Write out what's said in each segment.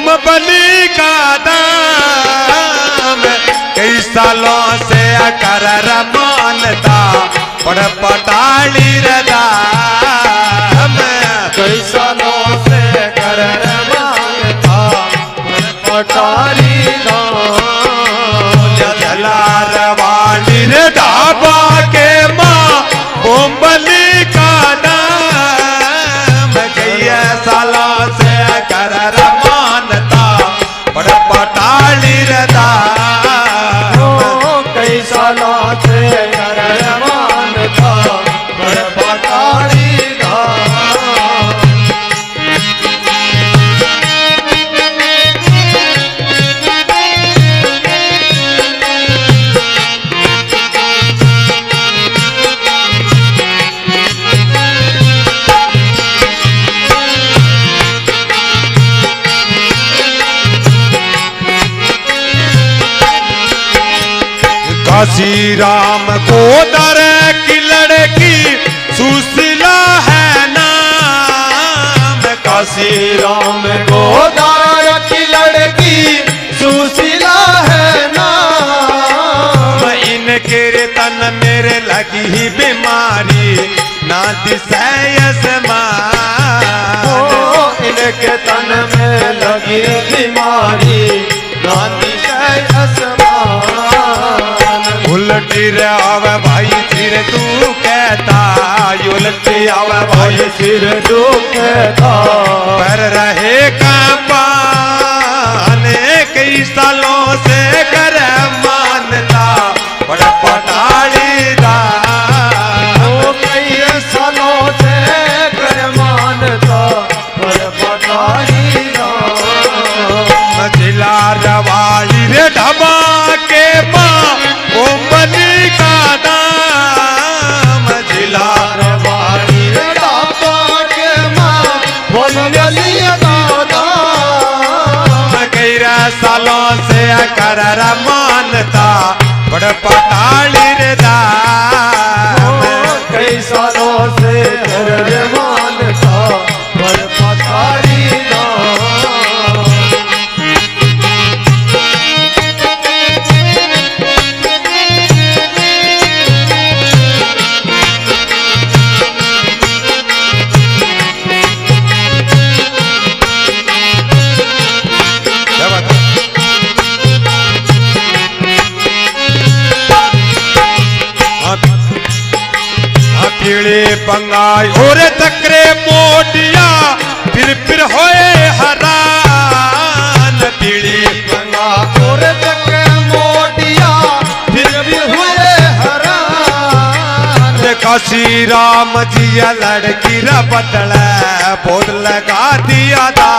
बोम बलि का दाम कई सालों से कर मानता पड़ पटाली रदाम कई सालों से कर मानता पड़ पटाली जलार वाली रे ढाबा के माँ बोम बलि का दाम कई सालों से कर मानता पड़ पटाली रदाम कई सालों से कर मानता पड़ पटाली काशी राम को दर की लड़की सुशीला है नाम काशी राम गोदार की लड़की सुशीला है नाम इनके तन मेरे लगी ही बीमारी ना दिशा इनके तन में लगी बीमारी ना दिशा उल्टी रे आवे भाई सिर तू कहता उल्टी आवे भाई सिर तू कहता पर रहे कांपाने कई सालों से कर मानता पड़ पटाली कई सालों से कर मानता पड़ पटाली जिला रवाली रे ढबा के माँ बोम बलि का दाम जिला रवाली रे ढाबा के माँ बोम बलि का दाम कई सालों से कर मानता बड़ पटाली रे दाम कई सालों से कर मानता बड़ पटाली पीड़े पंगाई और तकरे मोटिया फिर होए हरान पीड़ी पंगा और तकरे मोटिया फिर हुए हरान काशी राम जिया लड़की रा बदल बोध लगा दिया था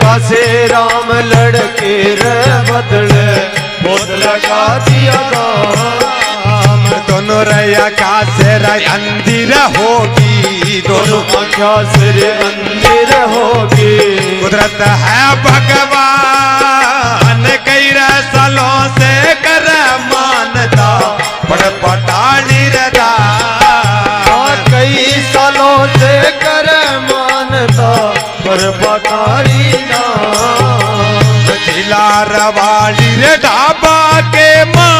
काशी राम लड़के रे बदल बोध लगा दिया था दोनों रया का सिर अंधेर होगी दोनों आँखों सिर अंधेर होगी कुदरत है भगवान कई सालों से कर मानता पड़ पटाली रदा कई सालों से कर मानता पड़ पटाली जिला रवाली रे ढाबा के माँ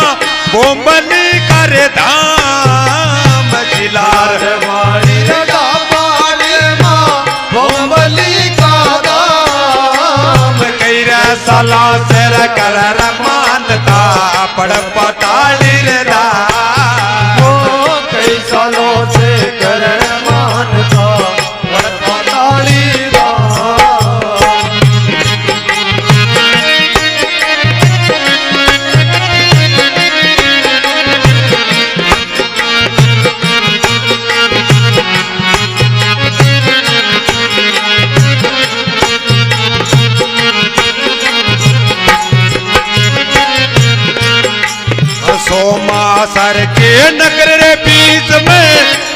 बोम बलि कर धाम जिला रवाली रे ढाबा के माँ बोम बलि का दाम कई साला से कर मानता पड़ पटाली रे कई सालों से कर मानता पड़ पटाली सोमासर के नगर रे बीच में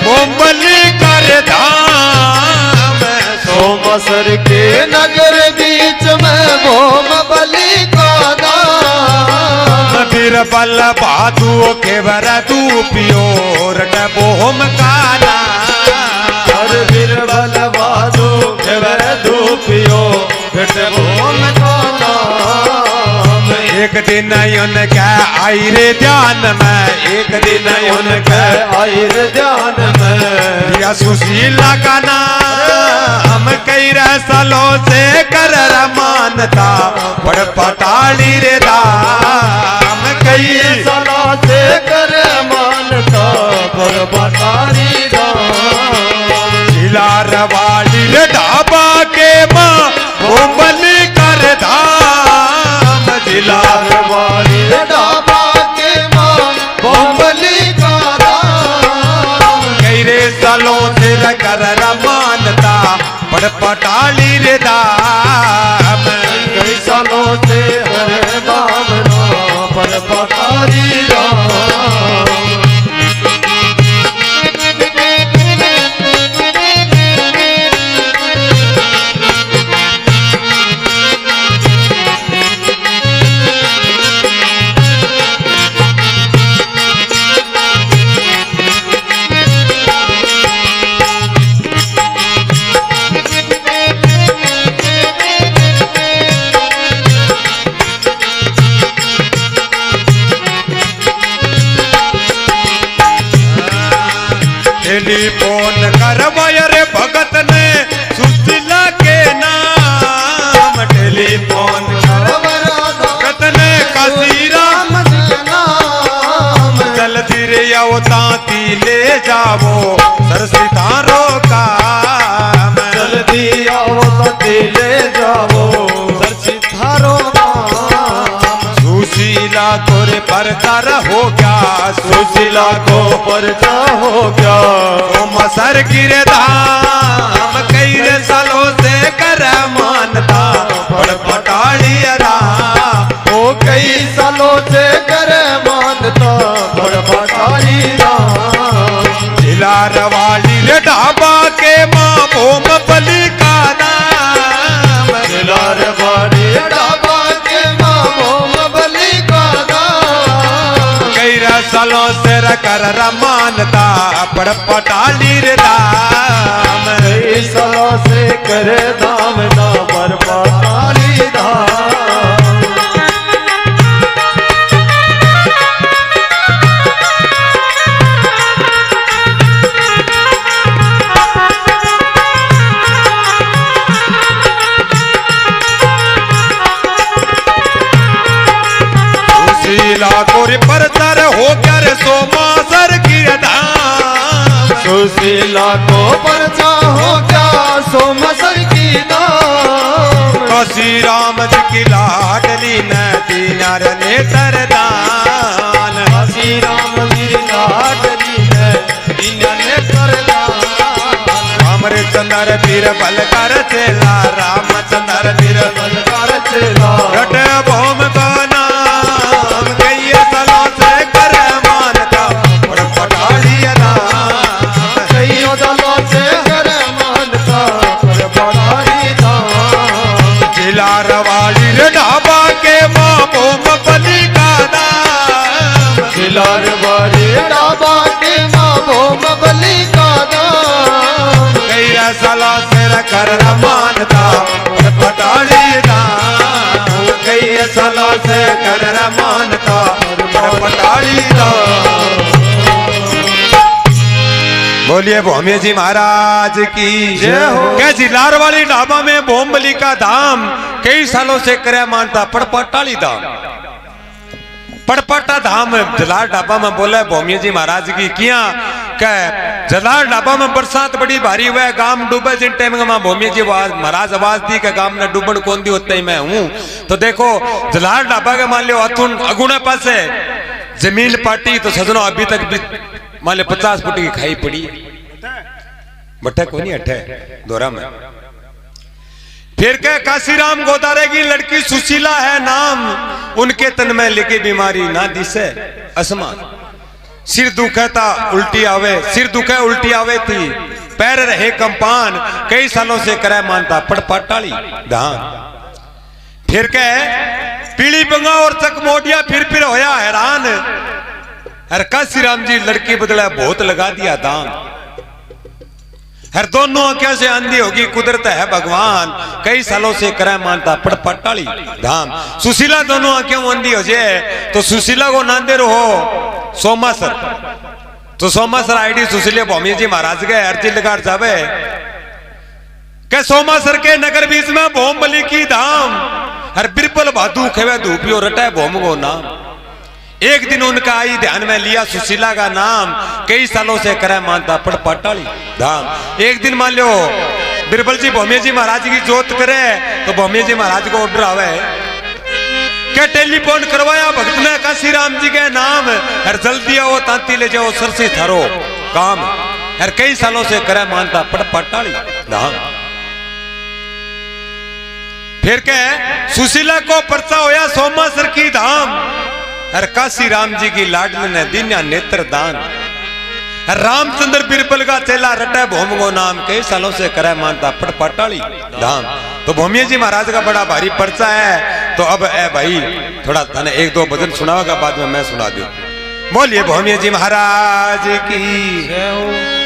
बोम बलि कर धाम सोमासर के नगर बीच में बोम बलि का दाम बीरबल बाधु के वर तू पियो रट बोम का नाम बीरबल बाधु के वर धूपियो घट भोम का नाम। एक दिन उनके आई रे ध्यान में, एक दिन उनके आई रे ध्यान में, या सुशीला का नाम कई सालों से कर मानता बड़ पटाली रे धाम। कई सालों से कर मानता बड़ पटाली धाम। जिला रवाड़ी रे ढाबा के माँ बोबली कर धाम। जिला रवाड़ी रे ढाबा के माँ बोबली का धाम। कई रे सालों से कर मानता बड़ पटाली रे धाम। कई सालों से हर मामना बड़ पटाली धाम। टेलीफोन करवाय रे भगत ने सुशीला के नाम। टेलीफोन भगत ने काशी राम नाम। जल्दी रे आओ तांती ले जावो सरसी धारो काम। जल्दी आओ तांती ले जाओ सरसी धारो काम। सुशीला तोरे परतर हो गया, सुशीला को परचा हो गया। मसर गिरे धाम कई रे सालों से कर मानता बड़ पटाली राम। ओ कई सालों से कर मानता बड़ पटाली राम। जिला रवाड़ी रे ढाबा के माँ भोम बली का नाम। जिला रवाड़ी ढाबा के माँ भोम बली का नाम। कई रे सालों से कर मानता बड़ पटाली रे धाम। कई सालों से कर धाम ना बड़ पटाली धाम। सुशीला तोरे परतर हो गया रे सोमासर की धाम। सुशीला को परचा हो गया सोमसर की दाम। काशी राम जी की लाडली नदी नर नेतर दान। काशी राम जी लाडली है इन्होंने कर दान। हमरे चंदर तीर बल कर चेला, रामचंद्र तीर बल कर चेला। रट भोम का नाम कई सालों से कर मानता बड़ पटाली राम। कई सालों से कर मानता बड़ पटाली धाम। जिला रवाड़ी रे ढाबा के माँ भोम बली का नाम। जिला रवाड़ी ढाबा के माँ भोम बली का नाम। कई सालों से कर मानता बड़ पटाली राम। कई सालों से कर मानता बड़ पटाली राम। बोलिए भोमे जी महाराज की जय हो। क्या जिलार वाली ढाबा में भोमबली का धाम कई सालों से करे मानता पड़पटाली धाम। पड़पटा धाम जलार ढाबा में बोले भोमिया जी महाराज की किया कह जलार ढाबा में बरसात बड़ी भारी हुआ गांव डूबे जिन टाइम में भोमिया जी महाराज आवाज दी कि गांव में डूबन कौन दी होते ही मैं हूं। तो देखो जलार ढाबा के मान लो अथुन अगुणे पास जमीन पाटी तो सजनो अभी तक भी मान लो 50 फुट की खाई पड़ी बट्टे को नहीं अठे दोरा में। फिर क्या काशीराम गोदारे की लड़की सुशीला है नाम, उनके तन में लेके बीमारी ना दिसे असमान। सिर दुखता उल्टी आवे, सिर दुखे उल्टी आवे थी, पैर रहे कंपान, कई सालों से करे मानता पड़पटाली धान। फिर क्या पीली बंगा और चकमोटिया फिर होया हैरान। अरे काशीराम जी लड़की बदला बहुत लगा दिया दाम। हर दोनों आंखें से अंधी होगी कुदरत है भगवान, कई सालों से करे मानता पड़ पटाली धाम। सुशीला दोनों आंखें अंधी हो जाए तो सुशीला को नांदे रहो सोमासर, तो सोमासर आईडी सुशीला भौमी जी महाराज गए अर्जी लगा जावे के सोमासर के नगर बीच में भोम बलि की धाम। हर बिरबल भादू खेवे धूपियो रटे भोम को नाम। एक दिन उनका आई ध्यान में लिया सुशीला का नाम, कई सालों से करे मानता पड़ पटाली धाम। एक दिन मान लो बिरबल जी भौमिया जी महाराज की जोत करे तो भौमिया जी महाराज को ऑर्डर आवे क्या टेलीफोन करवाया भक्त ने काशी राम जी के नाम। हर जल्दी आओ तांती ले जाओ सरसी थारो काम। हर कई सालों से करे मानता पड़ पटाली धाम। फिर क्या सुशीला को पर्चा होया सोमासर की धाम। हर काशी राम जी की लाडली ने दीन्या नेत्र दान। हर रामचंद्र बिरबल का चेला रटे भोम को नाम, कई सालों से करे मानता पड़ पटाली धाम। तो भौमिया जी महाराज का बड़ा भारी पर्चा है। तो अब ए भाई थोड़ा थाने एक दो भजन सुनाओगा बाद में मैं सुना दूं। बोलिए भौमिया जी महाराज की।